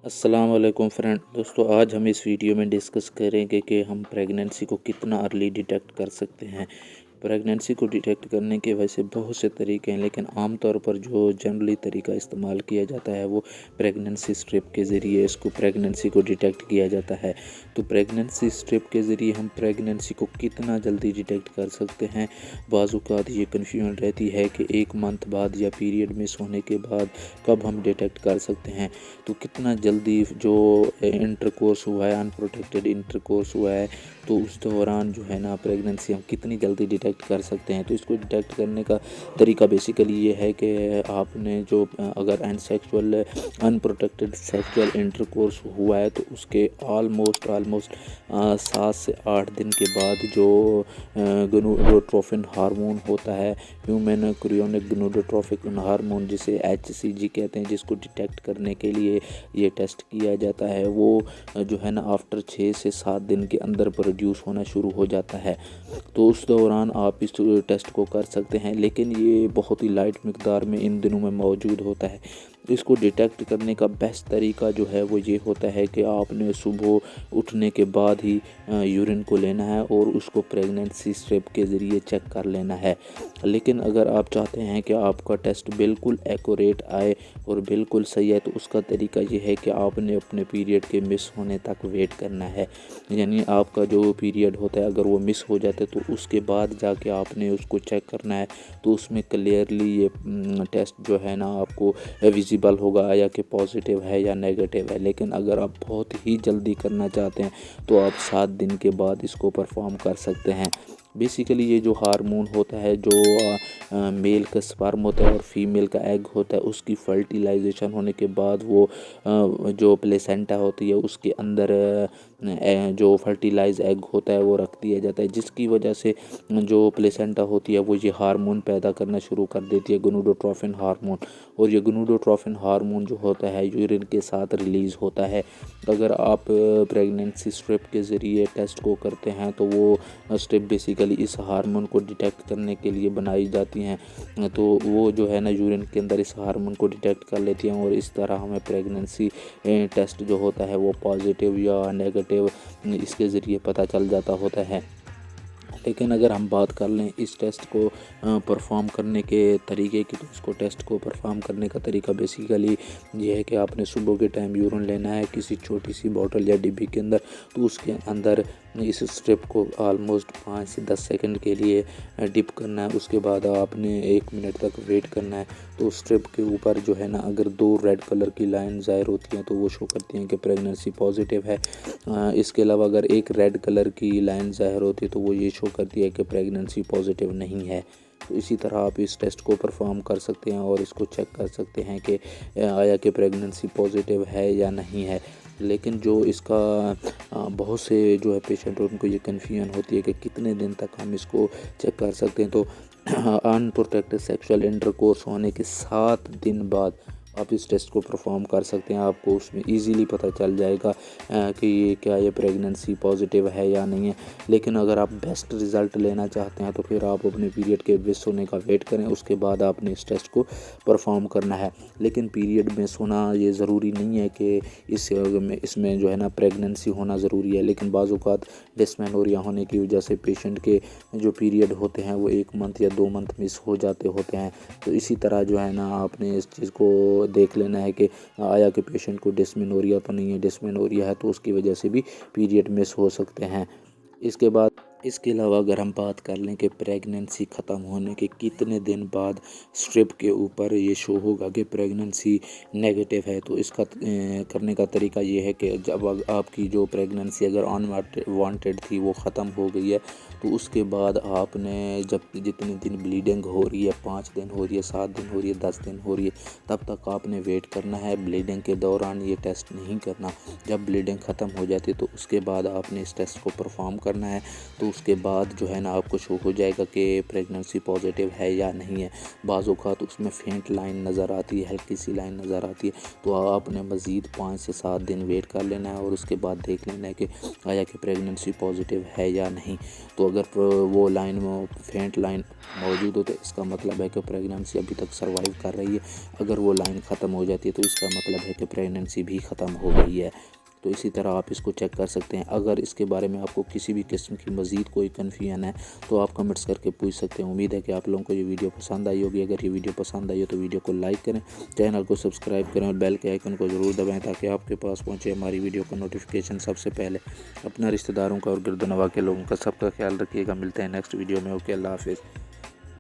अस्सलाम वालेकुम फ्रेंड दोस्तों, आज हम इस वीडियो में डिस्कस करेंगे कि हम प्रेगनेंसी को कितना अर्ली डिटेक्ट कर सकते हैं। प्रेगनेंसी को डिटेक्ट करने के वैसे बहुत से तरीके हैं, लेकिन आम तौर पर जो जनरली तरीका इस्तेमाल किया जाता है वो प्रेगनेंसी स्ट्रिप के ज़रिए इसको प्रेगनेंसी को डिटेक्ट किया जाता है। तो प्रेगनेंसी स्ट्रिप के ज़रिए हम प्रेगनेंसी को कितना जल्दी डिटेक्ट कर सकते हैं। बाज़ औक़ात ये कन्फ्यूजन रहती है कि 1 मंथ बाद या पीरियड मिस होने के बाद कब हम डिटेक्ट कर सकते हैं। तो कितना जल्दी जो इंटरकोर्स हुआ है, अनप्रोटेक्टेड इंटरकोर्स हुआ है, तो उस दौरान जो है ना प्रेगनेंसी हम कितनी जल्दी डिटेक्ट कर सकते हैं। तो इसको डिटेक्ट करने का तरीका बेसिकली ये है कि आपने जो अगर अनसेक्सुअल अनप्रोटेक्टेड सेक्सुअल इंटरकोर्स हुआ है तो उसके ऑलमोस्ट 7 से 8 दिन के बाद जो गोनाडोट्रोपिन हार्मोन होता है, ह्यूमन क्रियोनिक गोनाडोट्रोपिन हार्मोन, जिसे HCG कहते हैं, जिसको डिटेक्ट करने के लिए ये टेस्ट किया जाता है, वो जो है ना आफ्टर 6 से 7 दिन के अंदर प्रोड्यूस होना शुरू हो जाता है। तो उस दौरान आप इस टेस्ट को कर सकते हैं, लेकिन ये बहुत ही लाइट मिकदार में इन दिनों में मौजूद होता है। इसको डिटेक्ट करने का बेस्ट तरीका जो है वो ये होता है कि आपने सुबह उठने के बाद ही यूरिन को लेना है और उसको प्रेगनेंसी स्ट्रिप के ज़रिए चेक कर लेना है। लेकिन अगर आप चाहते हैं कि आपका टेस्ट बिल्कुल एक्यूरेट आए और बिल्कुल सही है, तो उसका तरीका ये है कि आपने अपने पीरियड के मिस होने तक वेट करना है। यानी आपका जो पीरियड होता है अगर वो मिस हो जाता है तो उसके बाद जाके आपने उसको चेक करना है। तो उसमें क्लियरली ये टेस्ट जो है ना आपको विजिबल होगा या कि पॉजिटिव है या नेगेटिव है। लेकिन अगर आप बहुत ही जल्दी करना चाहते हैं तो आप 7 दिन के बाद इसको परफॉर्म कर सकते हैं। बेसिकली ये जो हार्मोन होता है, जो मेल का स्पर्म होता है और फीमेल का एग होता है, उसकी फर्टिलाइजेशन होने के बाद वो जो प्लेसेंटा होती है उसके अंदर जो फर्टिलाइज एग होता है वो रख दिया जाता है, जिसकी वजह से जो प्लेसेंटा होती है वो ये हार्मोन पैदा करना शुरू कर देती है, गोनाडोट्रोपिन हार्मोन। और ये गोनाडोट्रोपिन हार्मोन जो होता है यूरिन के साथ रिलीज़ होता है। अगर आप प्रेगनेंसी स्ट्रिप के ज़रिए टेस्ट को करते हैं तो वो स्ट्रिप बेसिकली इस हार्मोन को डिटेक्ट करने के लिए बनाई जाती हैं। तो वो जो है ना यूरिन के अंदर इस हार्मोन को डिटेक्ट कर लेती हैं और इस तरह हमें प्रेगनेंसी टेस्ट जो होता है वो पॉजिटिव या नेगेटिव इसके ज़रिए पता चल जाता होता है। लेकिन अगर हम बात कर लें इस टेस्ट को परफॉर्म करने के तरीके की, तो इसको टेस्ट को परफॉर्म करने का तरीका बेसिकली ये है कि आपने सुबह के टाइम यूरिन लेना है किसी छोटी सी बॉटल या डिब्बी के अंदर। तो उसके अंदर इस स्ट्रिप को ऑलमोस्ट 5 से 10 सेकंड के लिए डिप करना है। उसके बाद आपने 1 मिनट तक वेट करना है। तो स्ट्रिप के ऊपर जो है ना अगर 2 रेड कलर की लाइन ज़ाहिर होती हैं तो वो शो करती हैं कि प्रेगनेंसी पॉजिटिव है। इसके अलावा अगर एक रेड कलर की लाइन ज़ाहिर होती है तो वो ये शो करती है कि प्रेगनेंसी पॉजिटिव नहीं है। तो इसी तरह आप इस टेस्ट को परफॉर्म कर सकते हैं और इसको चेक कर सकते हैं कि आया कि प्रेगनेंसी पॉजिटिव है या नहीं है। लेकिन जो इसका बहुत से जो है पेशेंट उनको ये कन्फ्यूजन होती है कि कितने दिन तक हम इसको चेक कर सकते हैं। तो अनप्रोटेक्टेड सेक्सुअल इंटरकोर्स होने के 7 दिन बाद आप इस टेस्ट को परफॉर्म कर सकते हैं। आपको उसमें इजीली पता चल जाएगा कि ये प्रेगनेंसी पॉजिटिव है या नहीं है। लेकिन अगर आप बेस्ट रिज़ल्ट लेना चाहते हैं तो फिर आप अपने पीरियड के मिस होने का वेट करें, उसके बाद आपने इस टेस्ट को परफॉर्म करना है। लेकिन पीरियड मिस होना ये ज़रूरी नहीं है कि इसमें जो है ना प्रेगनेंसी होना ज़रूरी है। लेकिन बाज़ औक़ात डिस्मेनोरिया होने की वजह से पेशेंट के जो पीरियड होते हैं वो 1 मंथ या 2 मंथ मिस हो जाते होते हैं। तो इसी तरह जो है ना आपने इस चीज़ को देख लेना है कि आया कि पेशेंट को डिस्मेनोरिया तो नहीं है। डिस्मेनोरिया है तो उसकी वजह से भी पीरियड मिस हो सकते हैं। इसके अलावा अगर हम बात कर लें कि प्रेगनेंसी ख़त्म होने के कितने दिन बाद स्ट्रिप के ऊपर ये शो होगा कि प्रेगनेंसी नेगेटिव है, तो इसका करने का तरीका ये है कि जब आपकी जो प्रेगनेंसी अगर अनवांटेड थी वो ख़त्म हो गई है, तो उसके बाद आपने जब जितने दिन ब्लीडिंग हो रही है, 5 दिन हो रही है, 7 दिन हो रही है, 10 दिन हो रही है, तब तक आपने वेट करना है। ब्लीडिंग के दौरान ये टेस्ट नहीं करना। जब ब्लीडिंग ख़त्म हो जाती है तो उसके बाद आपने इस टेस्ट को परफॉर्म करना है। तो اس کے بعد جو ہے نا آپ کو شو ہو جائے گا کہ پریگننسی پازیٹیو ہے یا نہیں ہے۔ بعض اوقات اس میں فینٹ لائن نظر آتی ہے، ہلکی سی لائن نظر آتی ہے، تو آپ نے مزید 5 سے 7 دن ویٹ کر لینا ہے اور اس کے بعد دیکھ لینا ہے کہ آیا کہ پریگننسی پازیٹیو ہے یا نہیں۔ تو اگر وہ لائن میں فینٹ لائن موجود ہو تو اس کا مطلب ہے کہ پریگننسی ابھی تک سروائیو کر رہی ہے۔ اگر وہ لائن ختم ہو جاتی ہے تو اس کا مطلب ہے کہ پریگننسی بھی ختم ہو گئی ہے۔ تو اسی طرح آپ اس کو چیک کر سکتے ہیں۔ اگر اس کے بارے میں آپ کو کسی بھی قسم کی مزید کوئی کنفیوژن ہے تو آپ کمنٹس کر کے پوچھ سکتے ہیں۔ امید ہے کہ آپ لوگوں کو یہ ویڈیو پسند آئی ہوگی۔ اگر یہ ویڈیو پسند آئی ہو تو ویڈیو کو لائک کریں، چینل کو سبسکرائب کریں اور بیل کے آئیکن کو ضرور دبائیں تاکہ آپ کے پاس پہنچے ہماری ویڈیو کا نوٹیفیکیشن سب سے پہلے۔ اپنا رشتہ داروں کا اور گرد و نواح کے لوگوں کا سب کا خیال رکھیے گا۔ ملتے ہیں نیکسٹ ویڈیو میں۔ اوکے، اللہ حافظ۔